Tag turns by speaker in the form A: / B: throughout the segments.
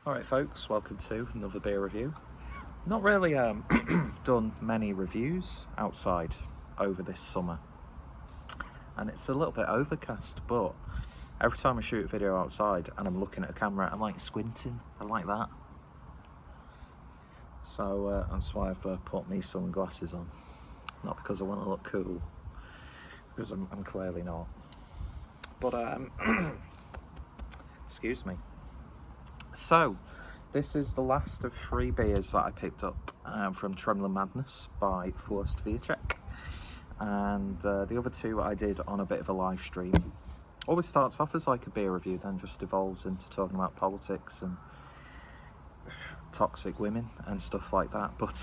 A: Alright folks, welcome to another beer review. Not really done many reviews outside over this summer, and it's a little bit overcast, but every time I shoot a video outside and I'm looking at a camera, I'm like squinting. I like that. So that's why I've put me sunglasses on. Not because I want to look cool, because I'm clearly not. But excuse me. So this is the last of 3 beers that I picked up from Trembling Madness by Fuerst Wiacek, and the other 2 I did on a bit of a live stream. Always starts off as like a beer review, then just evolves into talking about politics and toxic women and stuff like that, but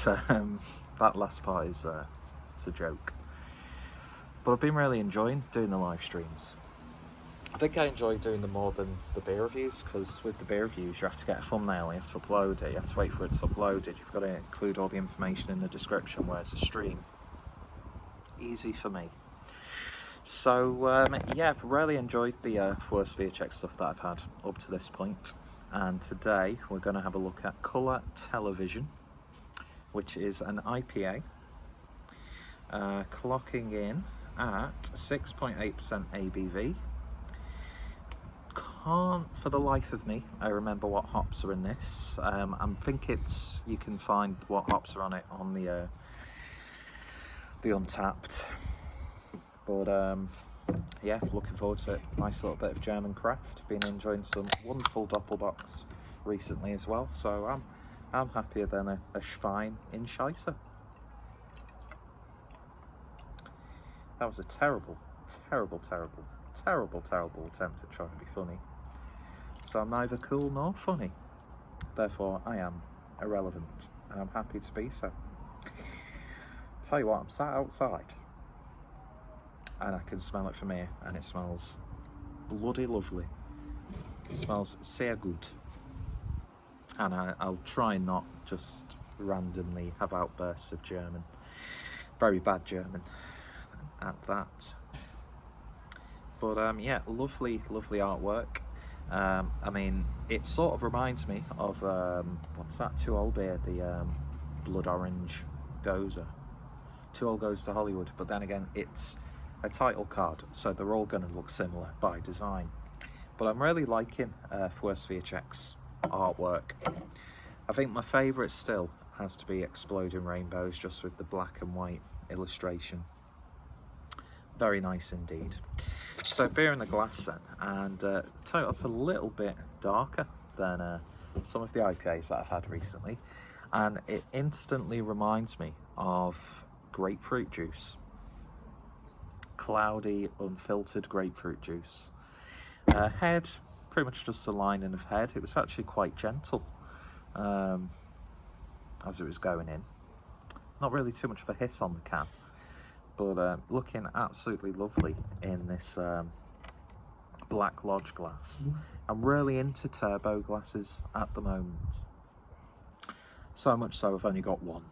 A: that last part is it's a joke. But I've been really enjoying doing the live streams. I think I enjoy doing them more than the beer reviews, because with the beer reviews you have to get a thumbnail, you have to upload it, you have to wait for it to upload it, you've got to include all the information in the description, whereas a stream, easy for me. So yeah, I've really enjoyed the Fuerst Wiacek stuff that I've had up to this point, and today we're going to have a look at Trlevision, which is an IPA, clocking in at 6.8% ABV. Can't for the life of me I remember what hops are in this. I think you can find what hops are on it on the Untappd, but yeah, looking forward to it. Nice little bit of German craft. Been enjoying some wonderful Doppelbocks recently as well, so I'm happier than a Schwein in Scheisse. That was a terrible attempt at trying to be funny. So I'm neither cool nor funny. Therefore, I am irrelevant, and I'm happy to be so. Tell you what, I'm sat outside, and I can smell it from here, and it smells bloody lovely. It smells sehr gut. And I'll try and not just randomly have outbursts of German. Very bad German at that. But yeah, lovely artwork. I mean, it sort of reminds me of what's that 2 Old beer, the blood orange Goza. 2 Old Goes to Hollywood, but then again, it's a title card, so they're all going to look similar by design. But I'm really liking Fuerst Wiacek's artwork. I think my favourite still has to be Exploding Rainbows, just with the black and white illustration. Very nice indeed. So beer in the glass then, and tell you what, it's a little bit darker than some of the IPAs that I've had recently, and it instantly reminds me of grapefruit juice. Cloudy, unfiltered grapefruit juice. Head, pretty much just a lining of head. It was actually quite gentle as it was going in. Not really too much of a hiss on the can, but looking absolutely lovely in this Black Lodge glass. I'm really into turbo glasses at the moment. So much so I've only got one.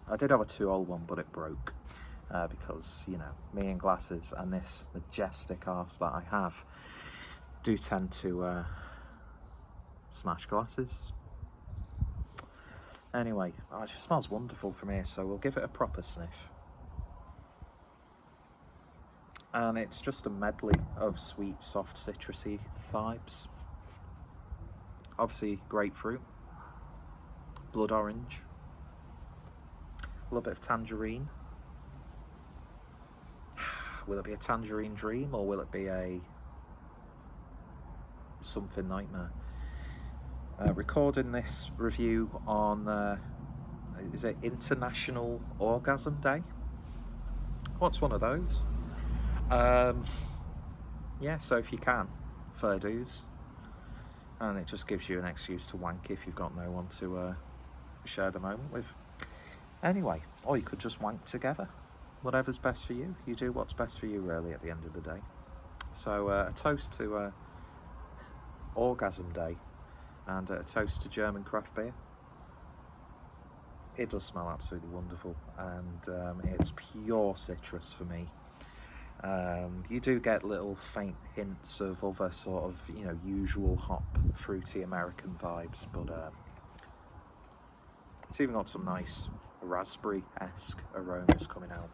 A: I did have a 2 Old one, but it broke because, you know, me and glasses and this majestic arse that I have do tend to smash glasses. Anyway, it just smells wonderful from here, so we'll give it a proper sniff. And it's just a medley of sweet, soft, citrusy vibes. Obviously grapefruit, blood orange, a little bit of tangerine. Will it be a tangerine dream, or will it be a something nightmare? Recording this review on, is it International Orgasm Day? What's one of those? Yeah, so if you can, fair dues. And it just gives you an excuse to wank if you've got no one to share the moment with. Anyway, or you could just wank together. Whatever's best for you. You do what's best for you, really, at the end of the day. So a toast to Orgasm Day, and a toast to German craft beer. It does smell absolutely wonderful, and it's pure citrus for me. You do get little faint hints of other sort of, you know, usual hop, fruity American vibes, but it's even got some nice raspberry-esque aromas coming out.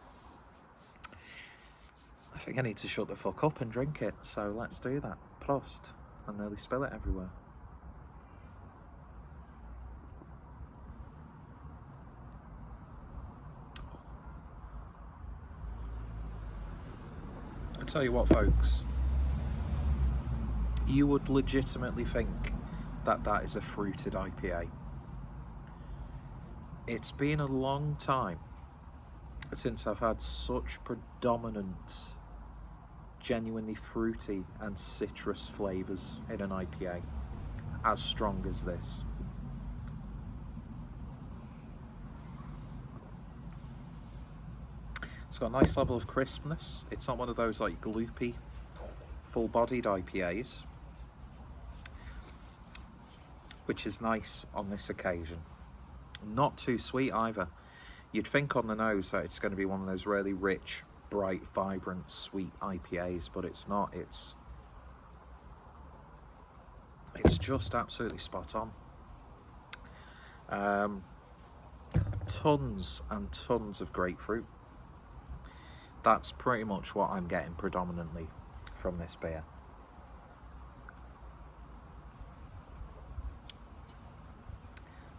A: I think I need to shut the fuck up and drink it, so let's do that. Prost. I nearly spill it everywhere. I tell you what, folks, you would legitimately think that that is a fruited IPA. It's been a long time since I've had such predominant, genuinely fruity and citrus flavours in an IPA as strong as this. It's got a nice level of crispness. It's not one of those like gloopy, full-bodied IPAs, which is nice on this occasion. Not too sweet either. You'd think on the nose that it's going to be one of those really rich, bright, vibrant, sweet IPAs, but it's not. It's just absolutely spot on. Tons and tons of grapefruit. That's pretty much what I'm getting predominantly from this beer.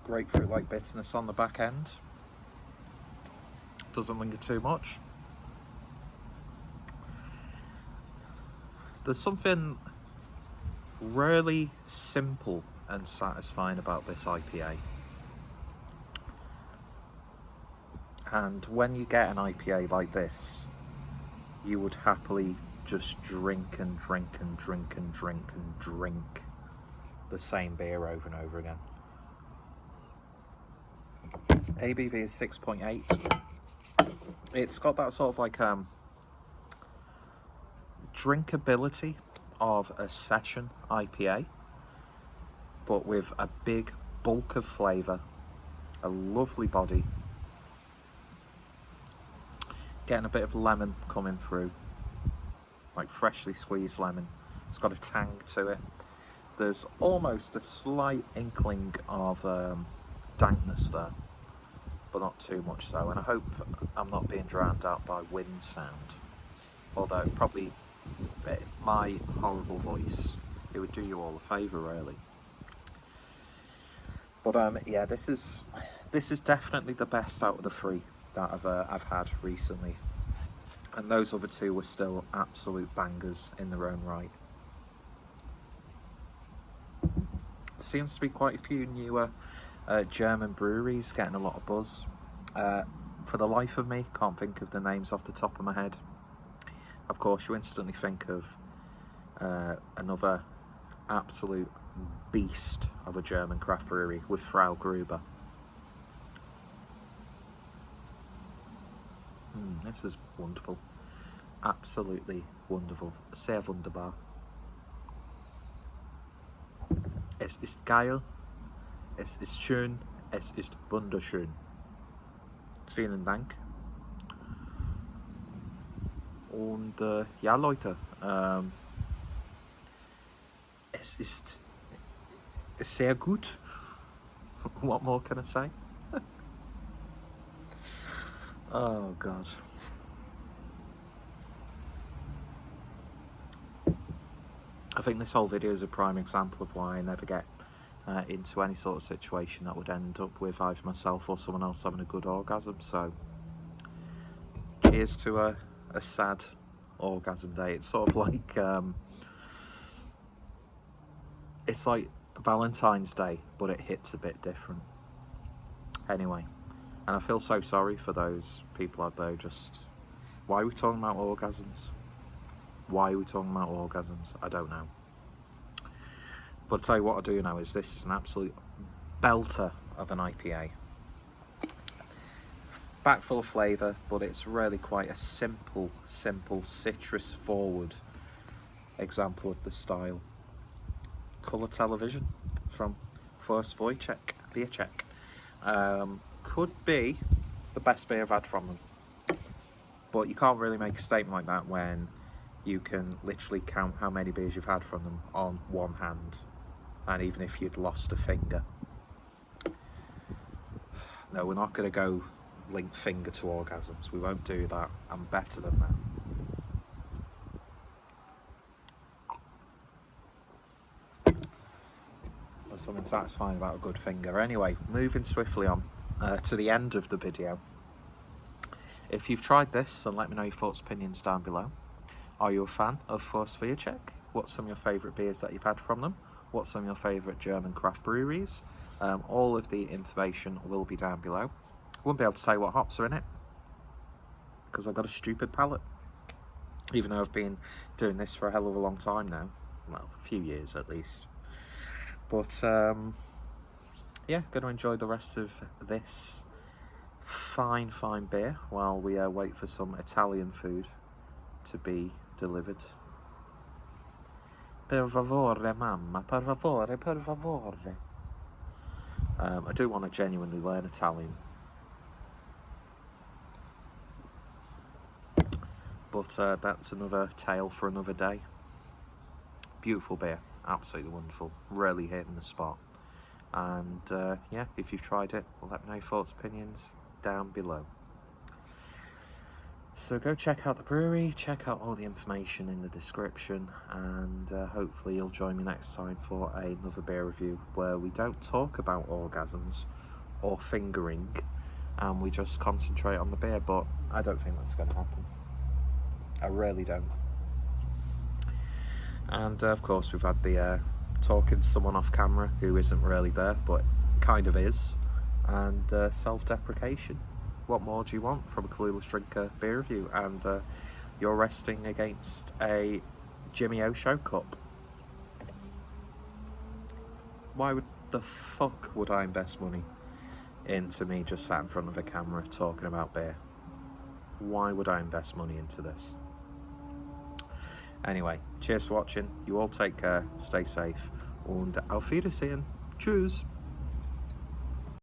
A: Grapefruit-like bitterness on the back end. Doesn't linger too much. There's something really simple and satisfying about this IPA. And when you get an IPA like this, you would happily just drink and drink and drink and drink and drink the same beer over and over again. ABV is 6.8. It's got that sort of like drinkability of a session IPA, but with a big bulk of flavour, a lovely body, getting a bit of lemon coming through, like freshly squeezed lemon. It's got a tang to it. There's almost a slight inkling of dankness there, but not too much so, and I hope I'm not being drowned out by wind sound, although probably my horrible voice, it would do you all a favour really. But yeah, this is definitely the best out of the three that I've had recently, and those other two were still absolute bangers in their own right. There seems to be quite a few newer German breweries getting a lot of buzz. For the life of me, can't think of the names off the top of my head. Of course, you instantly think of another absolute beast of a German craft brewery with Frau Gruber. This is wonderful. Absolutely wonderful. Sehr wunderbar. Es ist geil. Es ist schön. Es ist wunderschön. Vielen Dank. Und ja, Leute, es ist sehr gut. What more can I say? Oh God. I think this whole video is a prime example of why I never get into any sort of situation that would end up with either myself or someone else having a good orgasm. So cheers to a sad orgasm day. It's sort of like it's like Valentine's Day, but it hits a bit different. Anyway, and I feel so sorry for those people out there. Just, why are we talking about orgasms? Why are we talking about orgasms? I don't know. But I'll tell you what I do know is this is an absolute belter of an IPA. Back full of flavour, but it's really quite a simple citrus forward example of the style. Colour Television from Fuerst Wiacek. Could be the best beer I've had from them. But you can't really make a statement like that when you can literally count how many beers you've had from them on one hand, and even if you'd lost a finger. No, we're not going to go link finger to orgasms. We won't do that. I'm better than that. There's something satisfying about a good finger. Anyway, moving swiftly on to the end of the video. If you've tried this, then let me know your thoughts, opinions down below. Are you a fan of Fuerst Wiacek? What's some of your favourite beers that you've had from them? What's some of your favourite German craft breweries? All of the information will be down below. I wouldn't be able to say what hops are in it because I've got a stupid palate. Even though I've been doing this for a hell of a long time now. Well, a few years at least. But yeah, going to enjoy the rest of this fine beer while we wait for some Italian food to be delivered. Per favore, mamma, per favore, per favore. I do want to genuinely learn Italian. But that's another tale for another day. Beautiful beer, absolutely wonderful, really hitting the spot. And yeah, if you've tried it, let me know your thoughts, opinions down below. So go check out the brewery, check out all the information in the description, and hopefully you'll join me next time for another beer review where we don't talk about orgasms or fingering and we just concentrate on the beer, but I don't think that's going to happen. I really don't. And of course we've had the talking to someone off camera who isn't really there but kind of is, and self-deprecation. What more do you want from a clueless drinker beer review? And you're resting against a Jimmy O'Show cup. Why would the fuck would I invest money into me just sat in front of a camera talking about beer? Why would I invest money into this? Anyway, cheers for watching. You all take care, stay safe, und auf Wiedersehen. Tschüss.